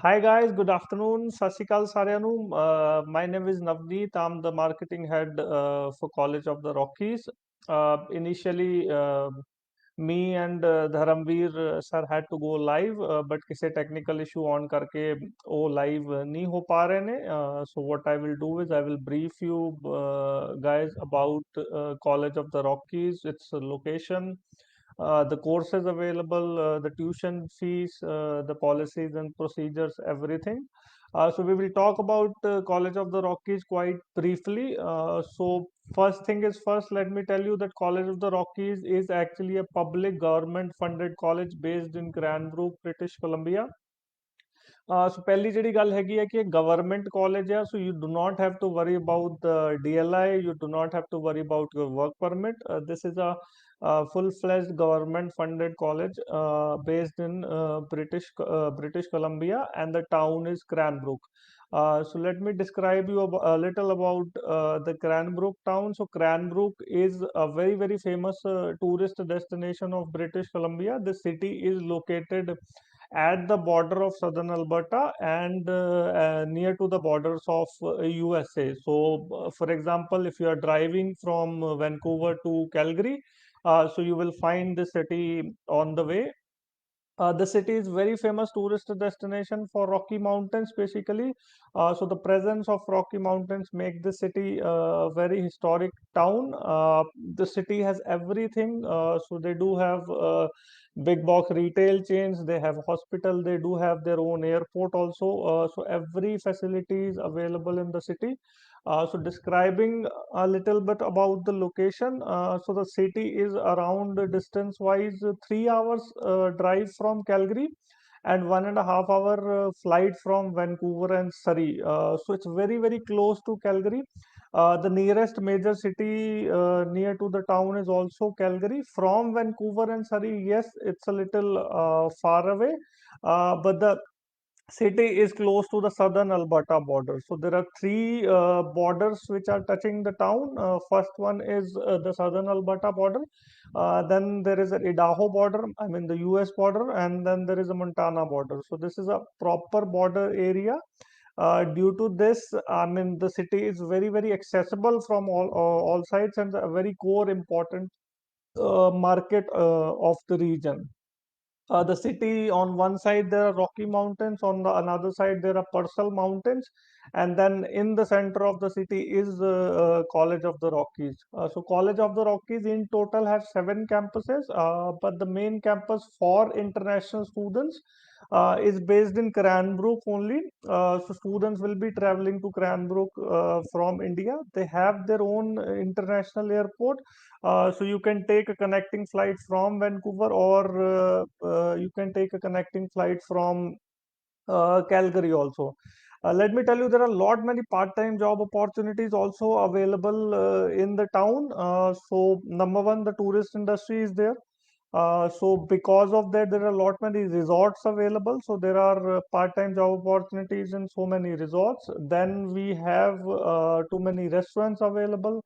Hi guys, good afternoon. Sat Shri Akal ਸਾਰਿਆਂ ਨੂੰ. My name is Navneet. I'm the marketing head for College of the Rockies. Initially, me and Dharamveer sir had to go live, but ਕਿਸੇ technical issue on ਕਰਕੇ ਉਹ live ਨਹੀਂ ਹੋ ਪਾ ਰਹੇ ਨੇ. So what I will do is I will brief you guys about College of the Rockies, its location, the courses available, the tuition fees, the policies and procedures, everything. So we will talk about College of the Rockies quite briefly. So first thing is first, let me tell you that College of the Rockies is actually a public government funded college based in Cranbrook, British Columbia. So ਪਹਿਲੀ ਜਿਹੜੀ ਗੱਲ ਹੈਗੀ ਹੈ ਕਿ government college ਆ, so you do not have to worry about the DLI, you do not have to worry about your work permit. This is a full-fledged government-funded college based in British Columbia, and the town is Cranbrook. So let me describe you a little about the Cranbrook town. So Cranbrook is a very famous tourist destination of British Columbia. The city is located at the border of southern Alberta and near to the borders of USA. So, for example, if you are driving from Vancouver to Calgary, so you will find the city on the way. The city is very famous tourist destination for Rocky Mountains basically. So the presence of Rocky Mountains make the city a very historic town. The city has everything. So they do have big box retail chains. They have hospital. They do have their own airport also. So every facility is available in the city. So describing a little bit about the location. So the city is around distance wise 3 hours drive from Calgary and 1.5 hour flight from Vancouver and Surrey. So it's very close to Calgary. The nearest major city near to the town is also Calgary. From Vancouver and Surrey, yes, it's a little far away, but the city is close to the southern Alberta border. So there are three borders which are touching the town. First one is the southern Alberta border. Then there is an Idaho border, I mean the US border, and then there is a Montana border. So this is a proper border area. Due to this, I mean the city is very accessible from all sides and a very core important market of the region. The city, on one side there are Rocky Mountains, on the another side there are Purcell Mountains, and then in the center of the city is College of the Rockies. So College of the Rockies in total have 7 campuses, but the main campus for international students is based in Cranbrook only. So students will be traveling to Cranbrook from India. They have their own international airport, so you can take a connecting flight from Vancouver, or you can take a connecting flight from Calgary also. Let me tell you, there are a lot many part-time job opportunities also available in the town. So number one, the tourist industry is there. So because of that, there are a lot many resorts available. So there are part-time job opportunities in so many resorts. Then we have too many restaurants available.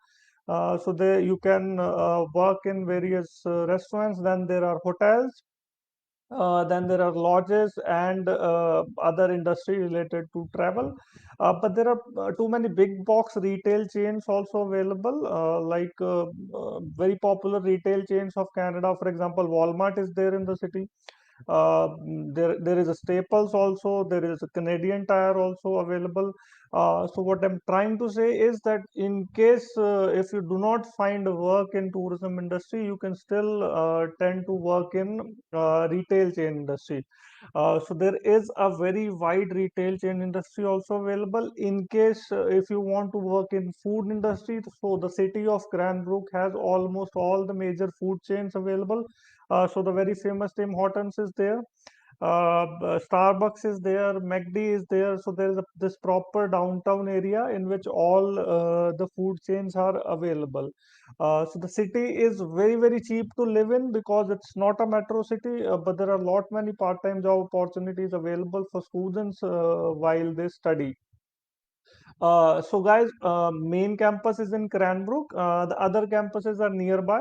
So there you can work in various restaurants. Then there are hotels. Then there are lodges and other industry related to travel. But there are too many big box retail chains also available, very popular retail chains of Canada. For example, Walmart is there in the city. There is a Staples also. There is a Canadian Tire also available. So what I'm trying to say is that in case if you do not find work in tourism industry, you can still tend to work in retail chain industry. So there is a very wide retail chain industry also available. In case if you want to work in food industry, so the city of Cranbrook has almost all the major food chains available. So the very famous Tim Hortons is there. Starbucks is there, McD is there. So there is this proper downtown area in which all the food chains are available. So the city is very cheap to live in because it's not a metro city, but there are a lot many part-time job opportunities available for students while they study. So guys, main campus is in Cranbrook. The other campuses are nearby.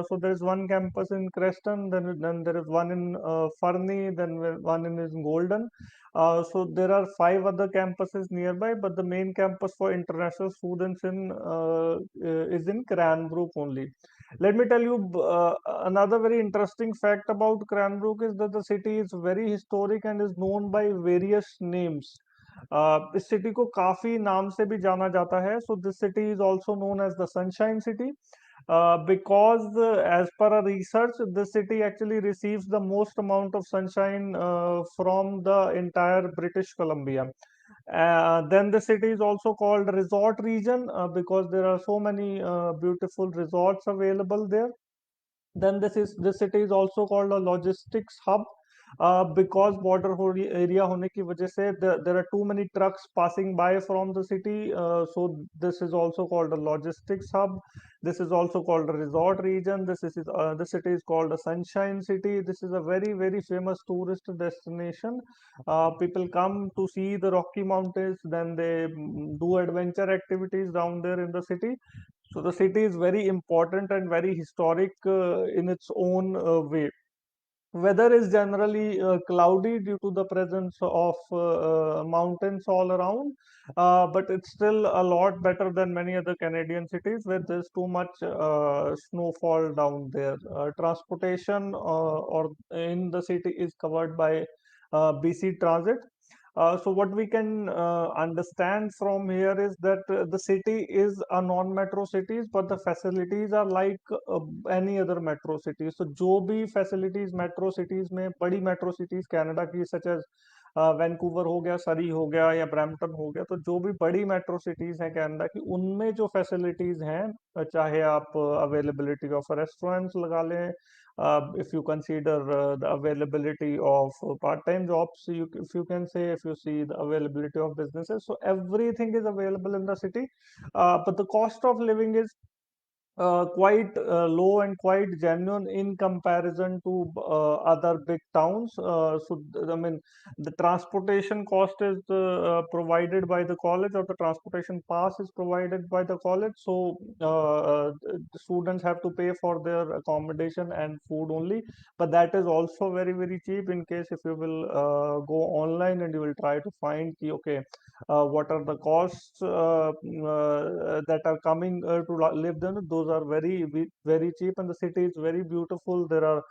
So there is one campus in Creston, then there is one in Fernie, then one in Golden. So there are five other campuses nearby, but the main campus for international students is in Cranbrook only. Let me tell you another very interesting fact about Cranbrook is that the city is very historic and is known by various names. इस city को काफी नाम से भी जाना जाता है. So this city is also known as the Sunshine City, because as per a research, this city actually receives the most amount of sunshine from the entire British Columbia. Then the city is also called resort region because there are so many beautiful resorts available there. Then this city is also called a logistics hub because border area होने की वजह से there are too many trucks passing by from the city. So this is also called a logistics hub. This is also called a resort region. This city is called a Sunshine City. This is a very famous tourist destination. People come to see the Rocky Mountains. Then they do adventure activities down there in the city. So the city is very important and very historic in its own way. Weather is generally cloudy due to the presence of mountains all around, but it's still a lot better than many other Canadian cities where there's too much snowfall down there. Transportation or in the city is covered by BC Transit. So what we can understand from here is that the city is a non-metro cities, but the facilities are like any other metro cities. So जो भी facilities metro cities में बड़ी metro cities Canada की such as Vancouver हो गया, सरी हो गया या ब्रैम्पटन हो गया, तो जो भी बड़ी मेट्रो सिटीज हैं कनाडा की उनमें जो फैसिलिटीज हैं, चाहे आप अवेलेबिलिटी ऑफ रेस्टोरेंट्स लगा लें, if you consider the availability of part-time jobs, if you can say, if you see the availability of businesses, so everything is available in the city, but the cost of living is quite low and quite genuine in comparison to other big towns. I mean, the transportation cost is provided by the college, or the transportation pass is provided by the college. So the students have to pay for their accommodation and food only. But that is also very cheap in case if you will go online and you will try to find okay, what are the costs that are coming to live there. Those are very cheap, and the city is very beautiful. There are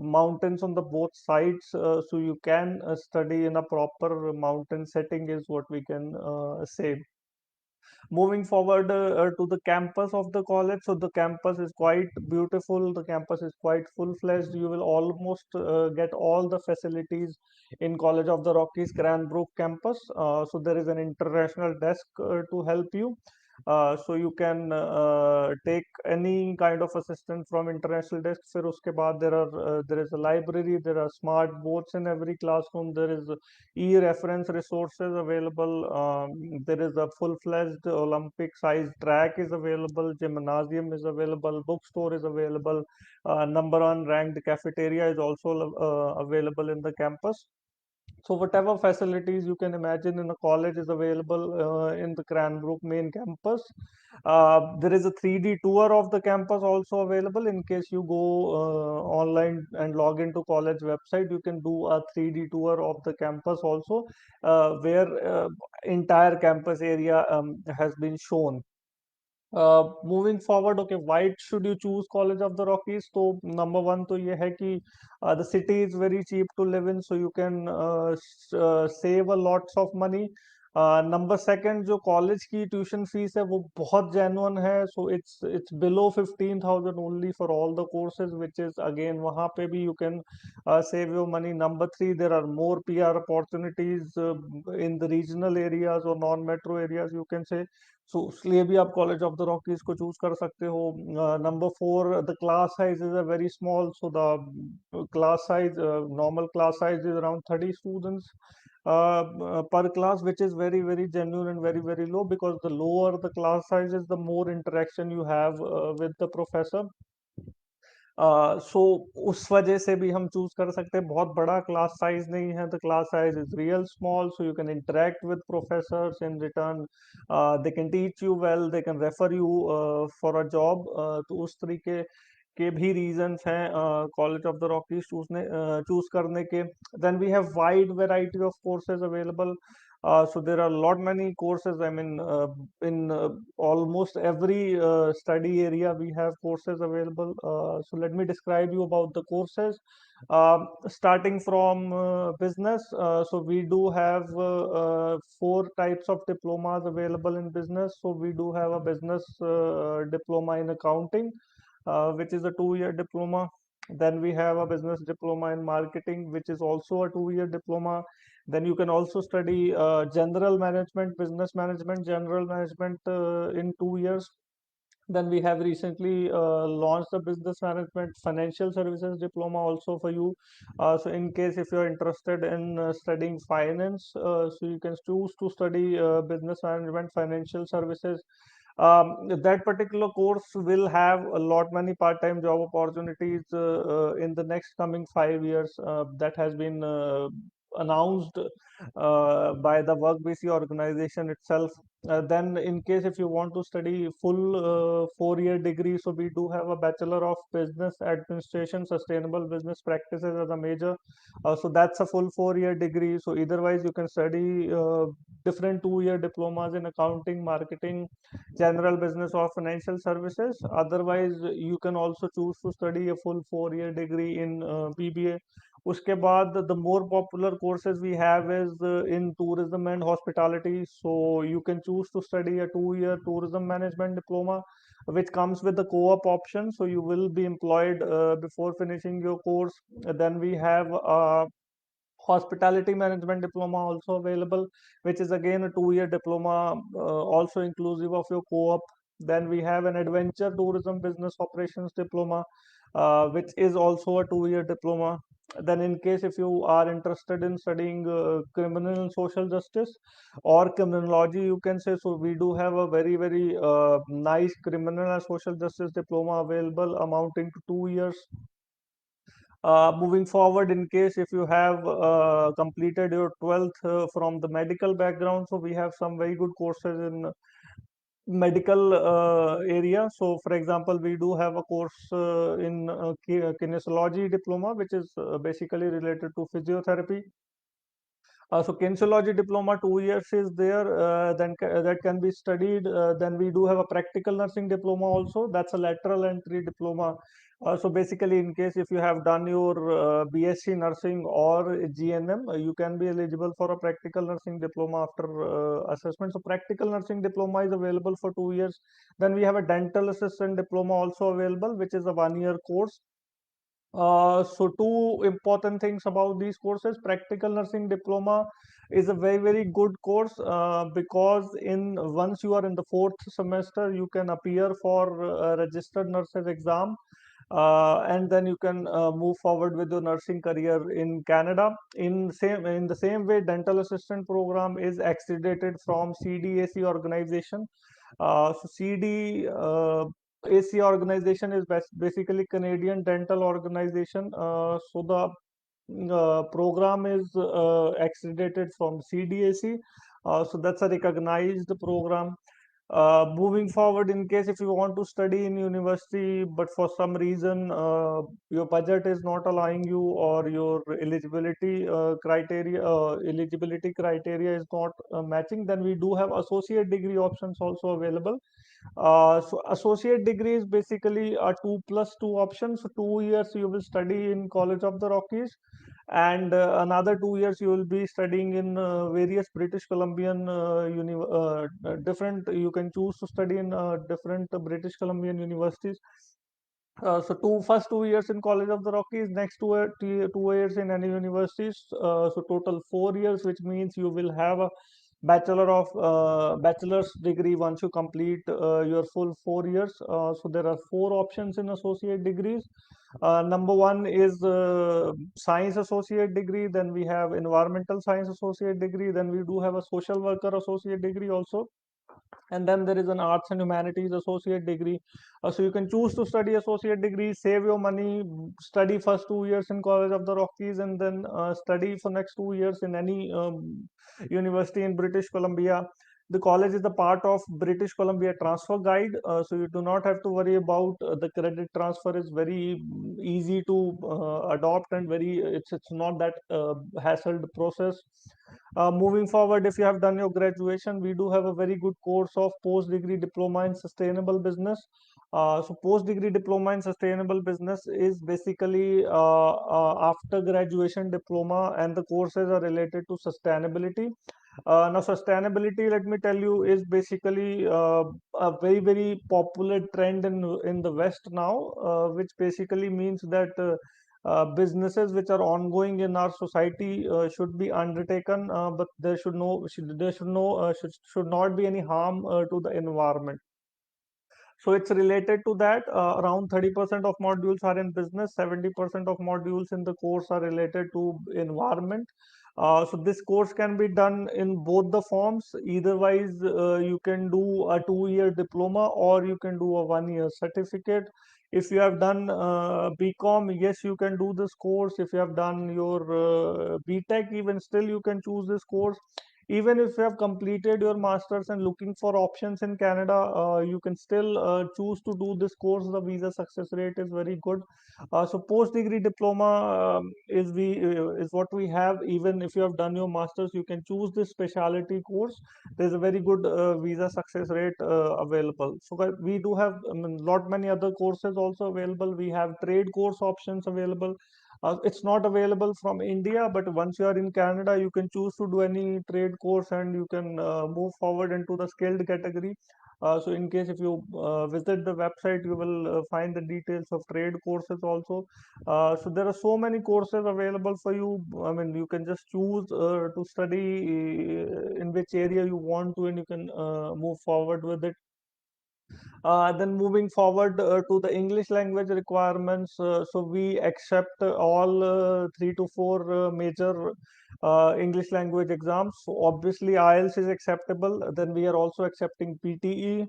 mountains on the both sides, so you can study in a proper mountain setting is what we can say. Moving forward to the campus of the college, so the campus is quite beautiful, the campus is quite full-fledged. You will almost get all the facilities in College of the Rockies Cranbrook campus. So there is an international desk to help you. So you can take any kind of assistance from international desk. फिर उसके बाद there is a library, there are smart boards in every classroom, there is e-reference resources available. There is a full-fledged Olympic-sized track is available, gymnasium is available, bookstore is available, number one ranked cafeteria is also available in the campus. So whatever facilities you can imagine in a college is available in the Cranbrook main campus. There is a 3D tour of the campus also available in case you go online and log into college website. You can do a 3D tour of the campus also, where entire campus area has been shown. Moving forward, okay, why should you choose College of the Rockies? So number one तो ये है कि the city is very cheap to live in, so you can save a lots of money. Number second, जो college की tuition fees है वो बहुत genuine है, so it's below 15,000 only for all the courses, which is again वहाँ पे भी you can save your money. Number three, there are more PR opportunities in the regional areas or non-metro areas, you can say. सो इसलिए भी आप college of the Rockies को choose कर सकते हो. Number four, the class size is a very small, so the class size, normal class size is around 30 students per class, which is very genuine and very low, because the lower the class size is, the more interaction you have with the professor. सो उस वजह से भी हम choose कर सकते हैं। बहुत बड़ा क्लास साइज नहीं है, the class size is real small, so you can interact with professors in return, they can teach you well, they can refer you for a job. तो उस तरीके के भी रीजंस हैं college of the Rockies choose करने के। Then we have wide variety of courses available. So there are a lot many courses. I mean, in almost every study area we have courses available. So let me describe you about the courses. Starting from business, so we do have four types of diplomas available in business. So we do have a business diploma in accounting, which is a 2 year diploma. Then we have a business diploma in marketing, which is also a 2 year diploma. Then you can also study general management, business management, general management in 2 years. Then we have recently launched the business management financial services diploma also for you. So in case if you're interested in studying finance, so you can choose to study business management financial services. That particular course will have a lot many part-time job opportunities in the next coming 5 years. That has been announced by the WorkBC organization itself. Then in case if you want to study full 4 year degree, so we do have a Bachelor of Business Administration, Sustainable Business Practices as a major. So that's a full 4 year degree. So otherwise you can study different 2 year diplomas in accounting, marketing, general business or financial services. Otherwise you can also choose to study a full 4 year degree in BBA. उसके बाद the more popular courses we have is in tourism and hospitality. So you can choose to study a 2 year tourism management diploma, which comes with the co-op option. So you will be employed before finishing your course. Then we have hospitality management diploma also available, which is again a 2 year diploma, also inclusive of your co-op. Then we have an adventure tourism business operations diploma, which is also a 2 year diploma. Then in case if you are interested in studying criminal and social justice or criminology, you can say, so we do have a very nice criminal and social justice diploma available amounting to 2 years. Moving forward, in case if you have completed your 12th from the medical background, so we have some very good courses in medical area. So for example, we do have a course in kinesiology diploma, which is basically related to physiotherapy. So kinesiology diploma 2 years is there. That can be studied. Then we do have a practical nursing diploma also. That's a lateral entry diploma. So basically, in case if you have done your BSc nursing or GNM, you can be eligible for a practical nursing diploma after assessment. So practical nursing diploma is available for 2 years. Then we have a dental assistant diploma also available, which is a 1 year course. So two important things about these courses. Practical nursing diploma is a very good course because in once you are in the fourth semester, you can appear for a registered nurses exam, and then you can move forward with your nursing career in Canada. In the same way, dental assistant program is accredited from CDAC organization. So AC organization is basically Canadian Dental Organization. So the program is accredited from CDAC. So that's a recognized program. Moving forward, in case if you want to study in university, but for some reason your budget is not allowing you, or your eligibility criteria is not matching, then we do have associate degree options also available. So associate degree is basically a 2+2 option. So 2 years you will study in College of the Rockies, and another 2 years you will be studying in various British Columbian different. You can choose to study in different British Columbian universities. So first 2 years in College of the Rockies, next 2 years in any universities. So total 4 years, which means you will have a bachelor's degree once you complete your full 4 years. So there are four options in associate degrees. Number one is science associate degree. Then we have environmental science associate degree. Then we do have a social worker associate degree also. And then there is an arts and humanities associate degree. So you can choose to study associate degree, save your money, study first 2 years in College of the Rockies, and then study for next 2 years in any university in British Columbia. The college is a part of British Columbia Transfer Guide, so you do not have to worry about the credit transfer. Is very easy to adopt, and very it's not that hassled process. Moving forward, if you have done your graduation, we do have a very good course of post-degree diploma in sustainable business. So post-degree diploma in sustainable business is basically after graduation diploma, and the courses are related to sustainability. Now, sustainability, let me tell you, is basically a very popular trend in the West now, which basically means that businesses which are ongoing in our society should be undertaken, but there should not be any harm to the environment. So it's related to that. Around 30% of modules are in business, 70% of modules in the course are related to environment. So this course can be done in both the forms. Eitherwise, you can do a 2 year diploma, or you can do a 1 year certificate. If you have done BCom, yes, you can do this course. If you have done your BTech, even still you can choose this course. Even if you have completed your masters and looking for options in Canada, you can still choose to do this course. The visa success rate is very good. So post degree diploma is what we have. Even if you have done your masters, you can choose this specialty course. There's a very good visa success rate available. So we do have, I mean, lot many other courses also available. We have trade course options available. It's not available from India, but once you are in Canada, you can choose to do any trade course, and you can move forward into the skilled category. So in case if you visit the website, you will find the details of trade courses also. So there are so many courses available for you. I mean, you can just choose to study in which area you want to, and you can move forward with it. Then moving forward to the English language requirements, so we accept all 3 to 4 major English language exams. So obviously IELTS is acceptable. Then we are also accepting PTE.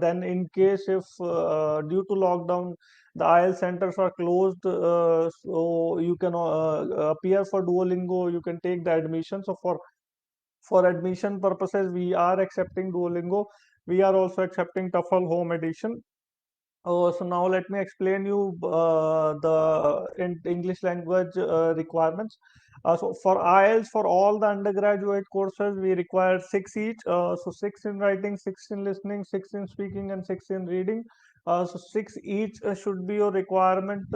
Then in case if due to lockdown the IELTS centers are closed, so you can appear for Duolingo. You can take the admission. So for admission purposes, we are accepting Duolingo. We are also accepting TOEFL Home Edition. So now let me explain you the English language requirements. So for IELTS, for all the undergraduate courses, we require six each. So six in writing, six in listening, six in speaking, and six in reading. So six each should be your requirement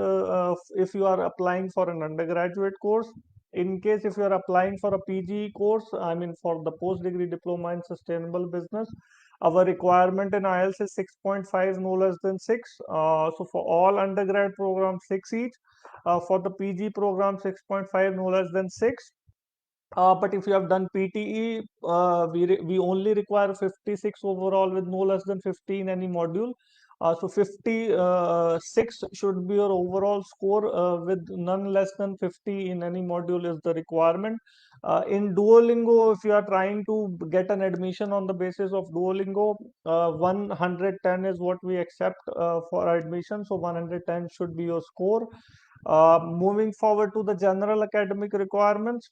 if you are applying for an undergraduate course. In case if you are applying for a PG course, I mean for the post-degree diploma in sustainable business, our requirement in IELTS is 6.5, no less than 6. So for all undergrad programs, 6 each. For the PG program, 6.5, no less than 6. But if you have done PTE, we only require 56 overall with no less than 50 in any module. So 56 should be your overall score with none less than 50 in any module is the requirement. In Duolingo, if you are trying to get an admission on the basis of Duolingo, 110 is what we accept for admission. So 110 should be your score. Moving forward to the general academic requirements.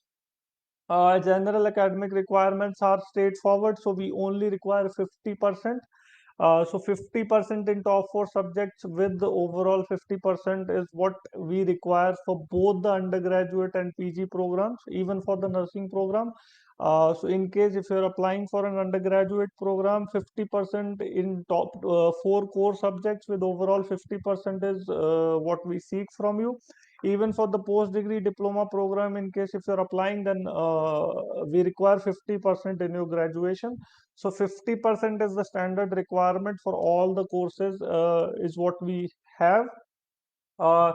General academic requirements are straightforward, so we only require 50%. So 50% in top four subjects with the overall 50% is what we require for both the undergraduate and PG programs, even for the nursing program. So in case if you're applying for an undergraduate program, 50% in top four core subjects with overall 50% is what we seek from you. Even for the post-degree diploma program, in case if you're applying, then we require 50% in your graduation. So 50% is the standard requirement for all the courses is what we have. Uh,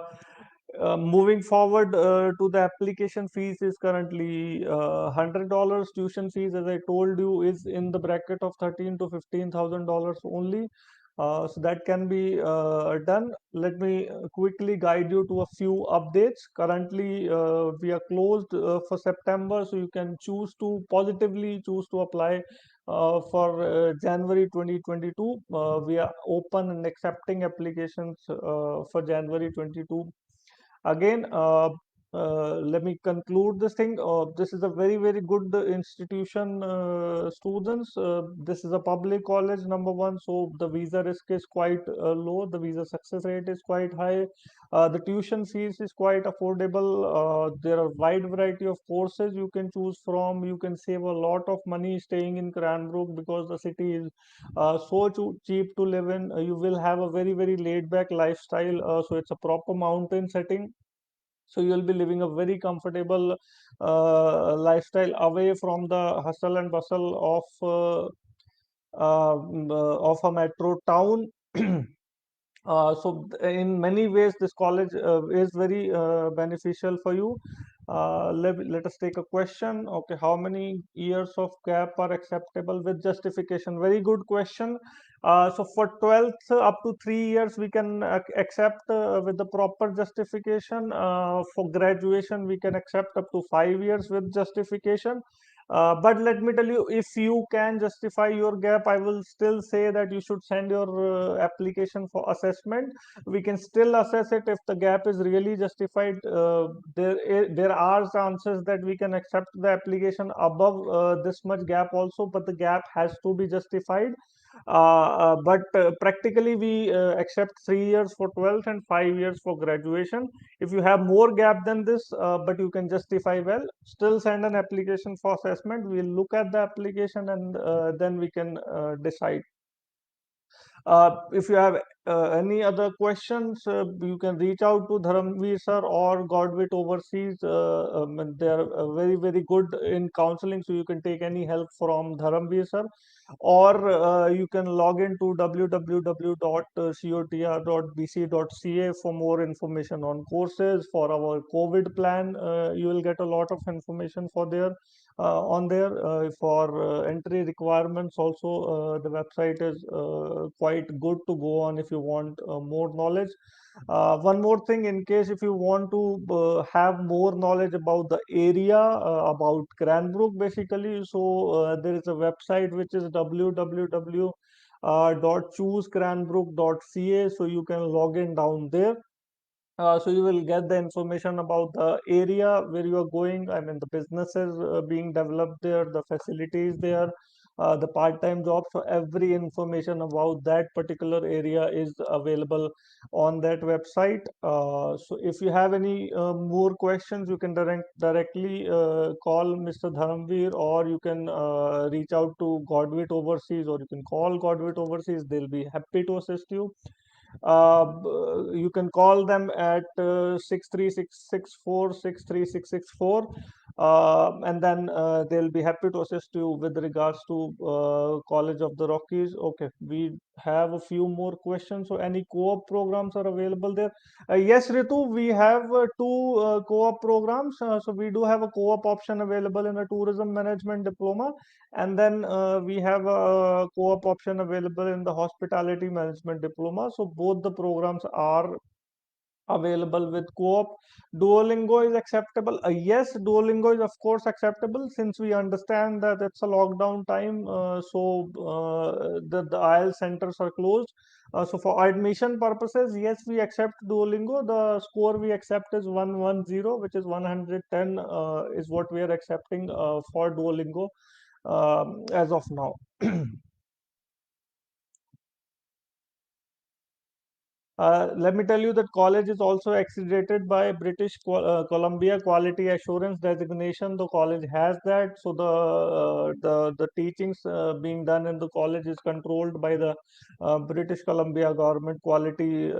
Moving forward to the application fees is currently $100. Tuition fees, as I told you, is in the bracket of 13 to $15,000 only. So that can be done. Let me quickly guide you to a few updates. Currently, we are closed for September, so you can choose to positively choose to apply for January 2022. We are open and accepting applications for January 22. Again, let me conclude this thing. This is a very, very good institution, students. This is a public college, number one, so the visa risk is quite low. The visa success rate is quite high. The tuition fees is quite affordable. There are wide variety of courses you can choose from. You can save a lot of money staying in Cranbrook because the city is so cheap to live in. You will have a very, very laid back lifestyle. So it's a proper mountain setting, so you'll be living a very comfortable lifestyle away from the hustle and bustle of a metro town. In many ways, this college is very beneficial for you. Let us take a question. Okay, how many years of gap are acceptable with justification? Very good question. So for 12th, up to 3 years, we can accept with the proper justification. For graduation, we can accept up to 5 years with justification. But let me tell you, if you can justify your gap, I will still say that you should send your application for assessment. We can still assess it if the gap is really justified. There are chances that we can accept the application above this much gap also, but the gap has to be justified. But practically, we accept 3 years for 12th and 5 years for graduation. If you have more gap than this, but you can justify well, still send an application for assessment. We'll look at the application and then we can decide. If you have any other questions, you can reach out to Dharamveer sir or Godwit Overseas. And they are very, very good in counseling, so you can take any help from Dharamveer sir, or you can log into www.cotr.bc.ca for more information on courses. For our COVID plan, you will get a lot of information for there on there. For entry requirements also, the website is quite good to go on if you want more knowledge. One more thing, in case if you want to have more knowledge about the area, about Cranbrook basically, so there is a website which is www .choosecranbrook.ca, so you can log in down there. So you will get the information about the area where you are going. I mean, the businesses being developed there, the facilities there, the part-time jobs. So every information about that particular area is available on that website. So if you have any more questions, you can directly call Mr. Dharamveer, or you can reach out to Godwit Overseas, or you can call Godwit Overseas. They'll be happy to assist you. You can call them at 63664 and then they'll be happy to assist you with regards to College of the Rockies. Okay, we have a few more questions. So any co-op programs are available there? Yes, Ritu, we have two co-op programs. So we do have a co-op option available in a tourism management diploma, and then we have a co-op option available in the hospitality management diploma. So both the programs are available with co-op. Duolingo is acceptable. Yes, Duolingo is of course acceptable, since we understand that it's a lockdown time. The IELTS centers are closed. So for admission purposes, yes, we accept Duolingo. The score we accept is 110, which is 110 is what we are accepting for Duolingo as of now. Let me tell you that college is also accredited by British Columbia Quality Assurance Designation. The college has that, so the teachings being done in the college is controlled by the British Columbia Government Quality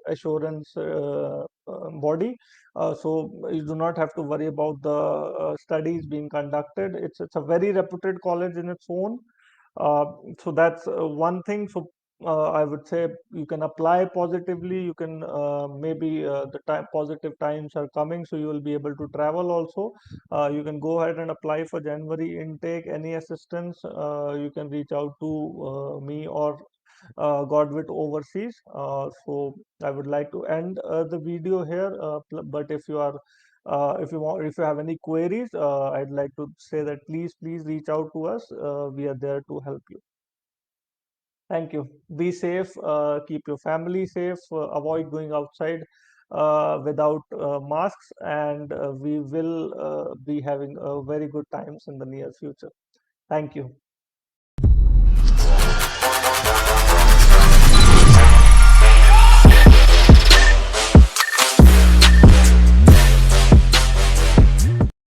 Assurance body. So you do not have to worry about the studies being conducted. It's a very reputed college in its own. Uh, so that's one thing. So I would say you can apply positively. You can maybe the time positive times are coming, so you will be able to travel also. You can go ahead and apply for January intake. Any assistance, you can reach out to me or Godwit Overseas. So I would like to end the video here. But if you have any queries, I'd like to say that please reach out to us. We are there to help you. Thank you. Be safe. Keep your family safe. Avoid going outside without masks, and we will be having very good times in the near future. Thank you.